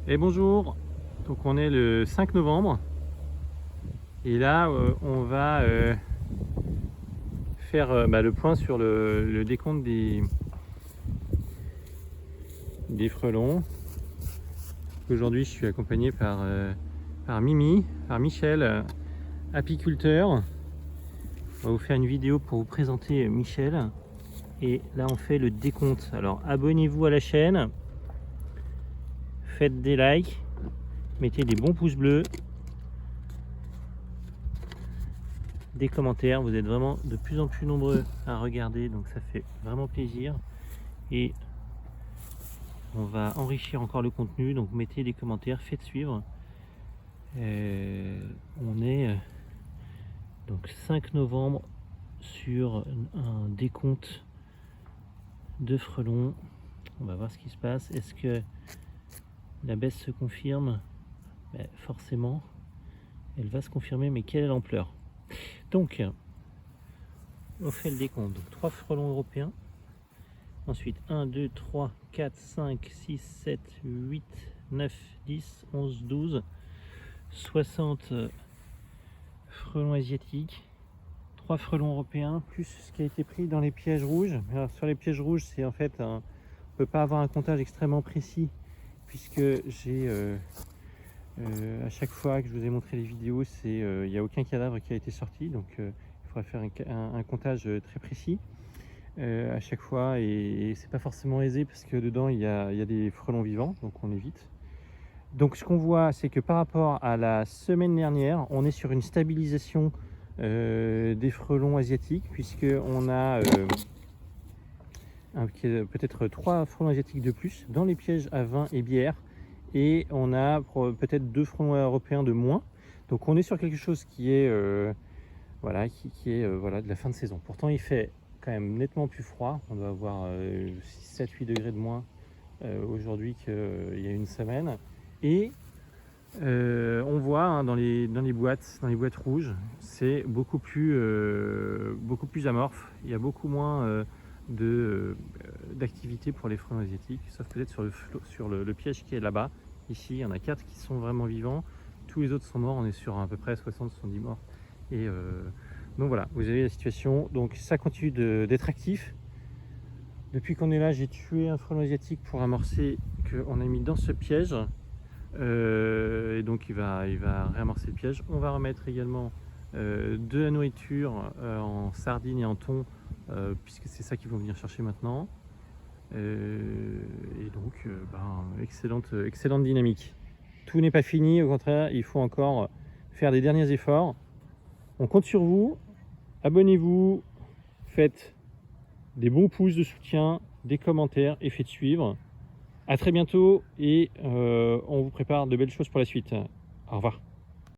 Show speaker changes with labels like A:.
A: Et bonjour, donc on est le 5 novembre et là on va faire le point sur le décompte des frelons. Aujourd'hui je suis accompagné par Mimi, par Michel, apiculteur. On va vous faire une vidéo pour vous présenter Michel et là on fait le décompte. Alors abonnez-vous à la chaîne, faites des likes, mettez des bons pouces bleus, des commentaires, vous êtes vraiment de plus en plus nombreux à regarder, donc ça fait vraiment plaisir. Et on va enrichir encore le contenu, donc mettez des commentaires, faites suivre. On est donc 5 novembre sur un décompte de frelons. On va voir ce qui se passe. Est-ce que la baisse se confirme? Forcément elle va se confirmer, mais quelle est l'ampleur? Donc on fait le décompte. Donc 3 frelons européens, ensuite 1, 2, 3, 4, 5, 6, 7, 8, 9, 10, 11, 12, 60 frelons asiatiques, 3 frelons européens, plus ce qui a été pris dans les pièges rouges. Alors, sur les pièges rouges, c'est en fait on ne peut pas avoir un comptage extrêmement précis, puisque j'ai à chaque fois que je vous ai montré les vidéos, il n'y a aucun cadavre qui a été sorti, donc il faudra faire un comptage très précis à chaque fois, et c'est pas forcément aisé parce que dedans il y a des frelons vivants, donc on évite. Donc ce qu'on voit, c'est que par rapport à la semaine dernière, on est sur une stabilisation des frelons asiatiques, puisque on a peut-être 3 frelons asiatiques de plus dans les pièges à vin et bière, et on a peut-être 2 frelons européens de moins. Donc on est sur quelque chose qui est voilà, qui est de la fin de saison. Pourtant il fait quand même nettement plus froid, on doit avoir 7, 8 degrés de moins aujourd'hui qu'il y a une semaine. Et on voit hein, dans les boîtes rouges, c'est beaucoup plus amorphe. Il y a beaucoup moins d'activité pour les frelons asiatiques, sauf peut-être sur le piège qui est là-bas. Ici, il y en a 4 qui sont vraiment vivants. Tous les autres sont morts. On est sur à peu près 60-70 morts. Et donc voilà, vous avez la situation. Donc ça continue d'être actif. Depuis qu'on est là, j'ai tué un frelon asiatique pour amorcer, qu'on a mis dans ce piège. Et donc il va réamorcer le piège. On va remettre également de la nourriture en sardines et en thon, puisque c'est ça qu'ils vont venir chercher maintenant. Et donc excellente dynamique. Tout n'est pas fini, au contraire il faut encore faire des derniers efforts. On compte sur vous, abonnez-vous, faites des bons pouces de soutien, des commentaires et faites suivre. À très bientôt, et on vous prépare de belles choses pour la suite. Au revoir.